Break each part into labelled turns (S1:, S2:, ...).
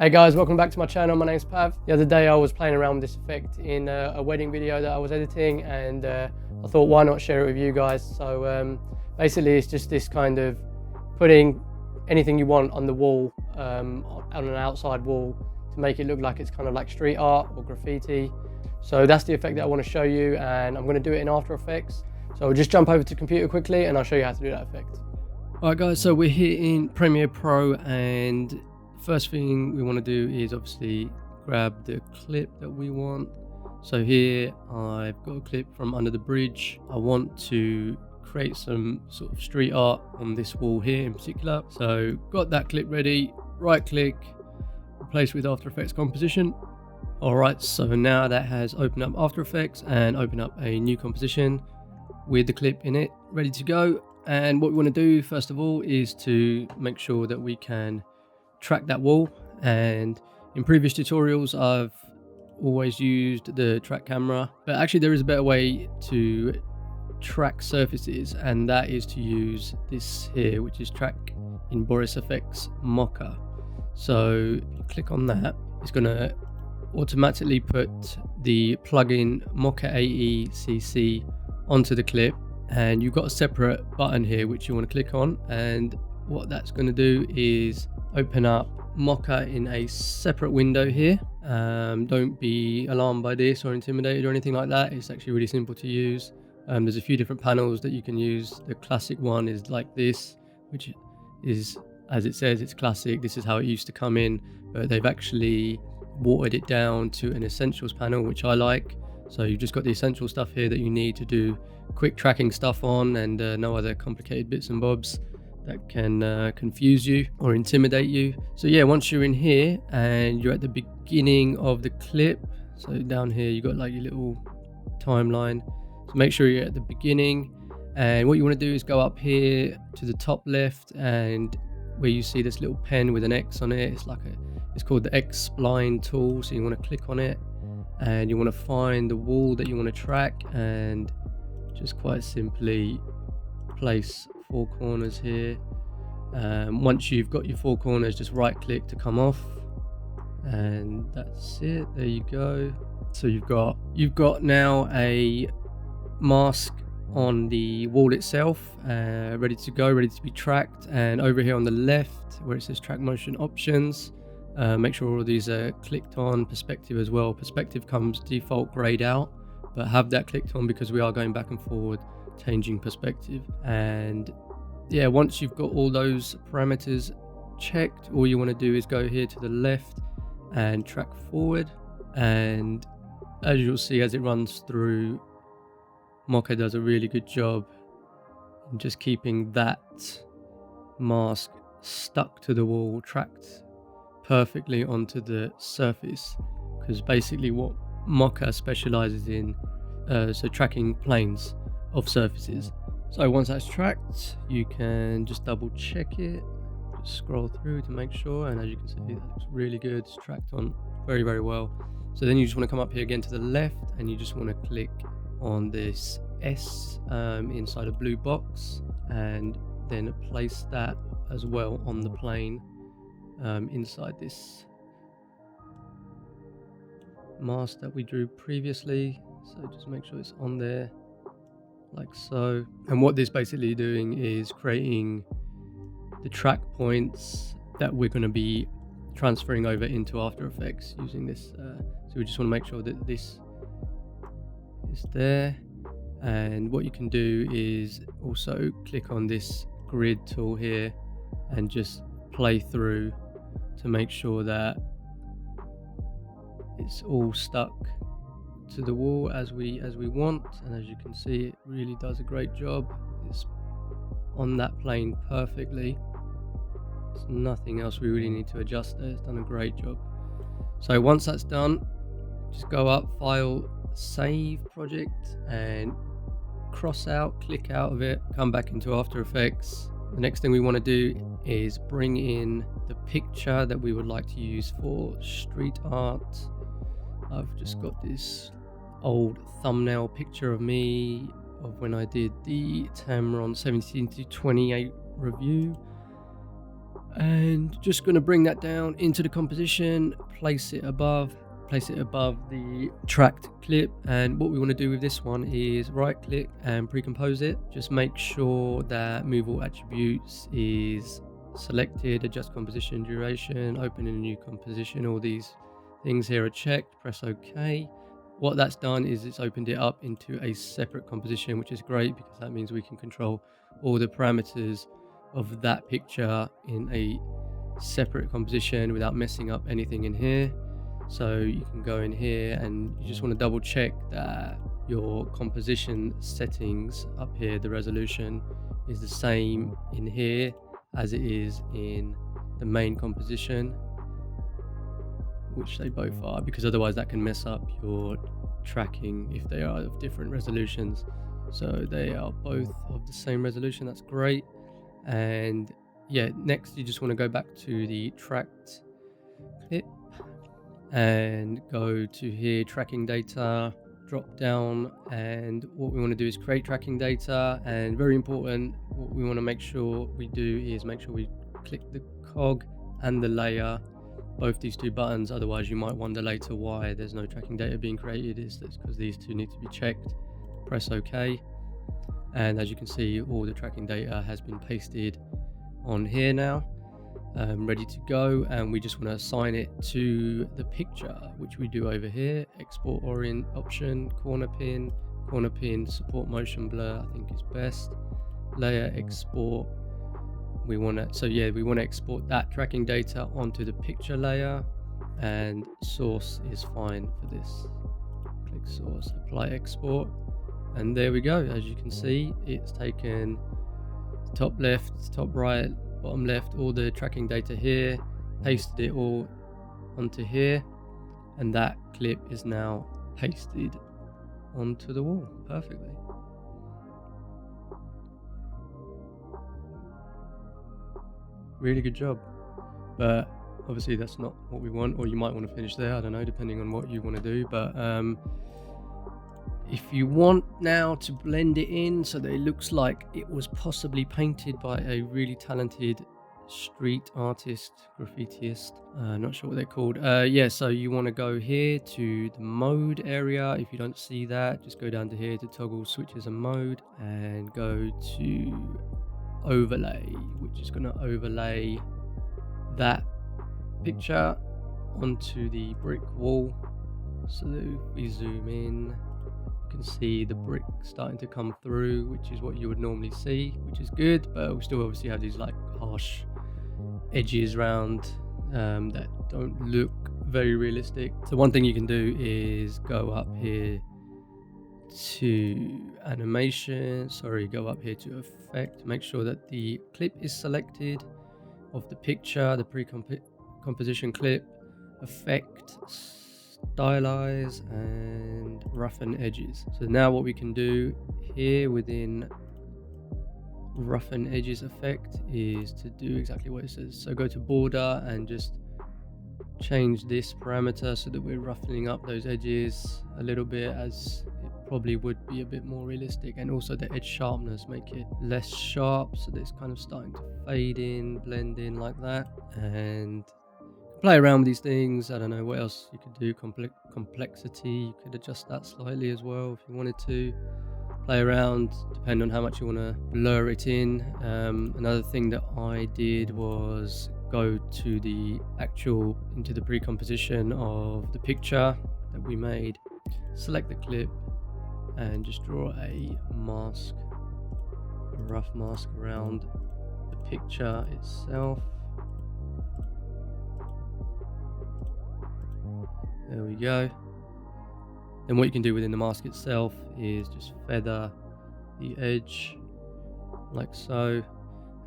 S1: Hey guys, welcome back to my channel. My name's Pav. The other day I was playing around with this effect in a wedding video that I was editing, and I thought, why not share it with you guys? So basically it's just this kind of putting anything you want on the wall, on an outside wall, to make it look like it's kind of like street art or graffiti. So that's the effect that I want to show you, and I'm going to do it in After Effects. So we'll just jump over to computer quickly and I'll show you how to do that effect. Alright guys, so we're here in Premiere Pro, and first thing we want to do is obviously grab the clip that we want. So here I've got a clip from under the bridge. I want to create some sort of street art on this wall here in particular. So got that clip ready, right click, replace with After Effects composition. Alright, so now that has opened up After Effects and opened up a new composition with the clip in it, ready to go. And what we want to do first of all is to make sure that we can track that wall. And in previous tutorials I've always used the track camera, but actually there is a better way to track surfaces, and that is to use this here, which is track in Boris FX Mocha. So if you click on that, it's going to automatically put the plugin Mocha AECC onto the clip, and you've got a separate button here which you want to click on, and what that's going to do is open up Mocha in a separate window here. Don't be alarmed by this or intimidated or anything like that. It's actually really simple to use. There's a few different panels that you can use. The classic one is like this, which is, as it says, it's classic. This is how it used to come in, but they've actually watered it down to an essentials panel, which I like. So you've just got the essential stuff here that you need to do quick tracking stuff on, and no other complicated bits and bobs that can confuse you or intimidate you. So yeah, once you're in here and you're at the beginning of the clip, so down here you got like your little timeline, so make sure you're at the beginning. And what you want to do is go up here to the top left, and where you see this little pen with an X on it, it's called the X spline tool. So you want to click on it and you want to find the wall that you want to track, and just quite simply place 4 corners here. Once you've got your 4 corners, just right click to come off, and that's it. There you go. So you've got now a mask on the wall itself, ready to go, ready to be tracked. And over here on the left where it says track motion options, make sure all of these are clicked on. Perspective as well. Perspective comes default grayed out, but have that clicked on because we are going back and forward changing perspective. And yeah, once you've got all those parameters checked, all you want to do is go here to the left and track forward. And as you'll see, as it runs through, Mocha does a really good job in just keeping that mask stuck to the wall, tracked perfectly onto the surface, because basically what Mocha specializes in, so tracking planes of surfaces. So once that's tracked, you can just double check it, just scroll through to make sure, and as you can see, that looks really good. It's tracked on very, very well. So then you just want to come up here again to the left, and you just want to click on this S inside a blue box, and then place that as well on the plane inside this mask that we drew previously. So just make sure it's on there like so. And what this basically doing is creating the track points that we're going to be transferring over into After Effects using this. So we just want to make sure that this is there. And what you can do is also click on this grid tool here and just play through to make sure that it's all stuck to the wall as we want. And as you can see, it really does a great job. It's on that plane perfectly. There's nothing else we really need to adjust there. It's done a great job. So once that's done, just go up, file, save project, and cross out, click out of it, come back into After Effects. The next thing we want to do is bring in the picture that we would like to use for street art. I've just got this old thumbnail picture of me of when I did the Tamron 17 to 28 review. And just going to bring that down into the composition, place it above the tracked clip. And what we want to do with this one is right click and pre-compose it. Just make sure that move all attributes is selected, adjust composition duration, open in a new composition. All these things here are checked, press OK. What that's done is it's opened it up into a separate composition, which is great because that means we can control all the parameters of that picture in a separate composition without messing up anything in here. So you can go in here and you just want to double check that your composition settings up here, the resolution is the same in here as it is in the main composition, which they both are, because otherwise that can mess up your tracking if they are of different resolutions. So they are both of the same resolution. That's great. And yeah, next you just want to go back to the tracked clip and go to here, tracking data, drop down, and what we want to do is create tracking data. And very important, what we want to make sure we do is make sure we click the cog and the layer, both these two buttons. Otherwise you might wonder later why there's no tracking data being created. It's because these two need to be checked. Press OK, and as you can see, all the tracking data has been pasted on here now, ready to go. And we just want to assign it to the picture, which we do over here. Export orient option, corner pin, support motion blur I think is best. Layer export, we want to export that tracking data onto the picture layer, and source is fine for this. Click source, apply export, and there we go. As you can see, it's taken top left, top right, bottom left, all the tracking data here, pasted it all onto here, and that clip is now pasted onto the wall perfectly. Really good job. But obviously that's not what we want, or you might want to finish there, I don't know, depending on what you want to do. But if you want now to blend it in so that it looks like it was possibly painted by a really talented street artist, graffitiist, not sure what they're called. Yeah, so you want to go here to the mode area. If you don't see that, just go down to here to toggle switches and mode, and go to overlay, which is going to overlay that picture onto the brick wall. So if we zoom in, you can see the brick starting to come through, which is what you would normally see, which is good. But we still obviously have these like harsh edges around that don't look very realistic. So one thing you can do is go up here to animation, go up here to effect, make sure that the clip is selected of the picture, the pre-composition clip, effect, stylize, and roughen edges. So now what we can do here within roughen edges effect is to do exactly what it says. So go to border and just change this parameter so that we're roughening up those edges a little bit, as it probably would be a bit more realistic. And also the edge sharpness, make it less sharp so that it's kind of starting to fade in, blend in like that. And play around with these things. I don't know what else you could do. Complexity, you could adjust that slightly as well if you wanted to. Play around, depending on how much you want to blur it in. Another thing that I did was go to the into the pre-composition of the picture that we made, select the clip, and just draw a mask, a rough mask around the picture itself. There we go. Then what you can do within the mask itself is just feather the edge like so,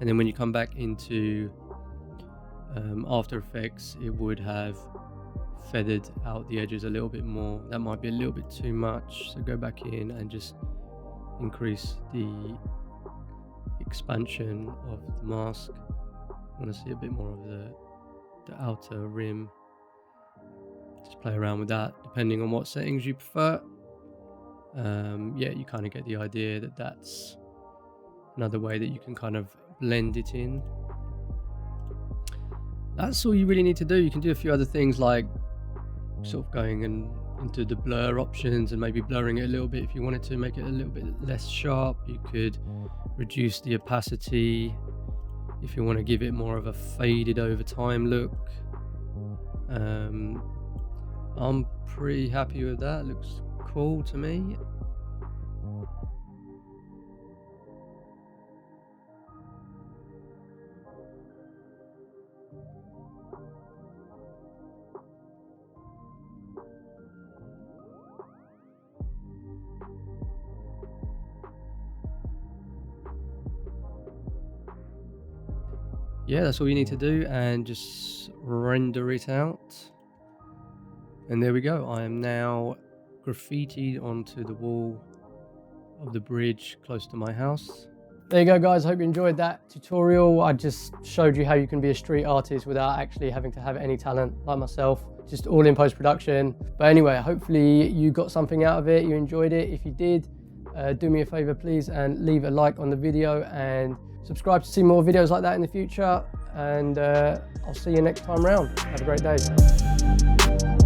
S1: and then when you come back into After Effects, it would have feathered out the edges a little bit more. That might be a little bit too much, so go back in and just increase the expansion of the mask. I want to see a bit more of the outer rim. Just play around with that depending on what settings you prefer. Yeah, you kind of get the idea that that's another way that you can kind of blend it in. that's all you really need to do. You can do a few other things like sort of going into the blur options and maybe blurring it a little bit if you wanted to make it a little bit less sharp. You could reduce the opacity if you want to give it more of a faded over time look. I'm pretty happy with that. Looks cool to me. Yeah, that's all you need to do, and just render it out. And there we go. I am now graffitied onto the wall of the bridge close to my house. There you go, guys. Hope you enjoyed that tutorial. I just showed you how you can be a street artist without actually having to have any talent like myself, just all in post-production. But anyway, hopefully you got something out of it, you enjoyed it. If you did, do me a favor, please, and leave a like on the video and subscribe to see more videos like that in the future. And I'll see you next time round. Have a great day.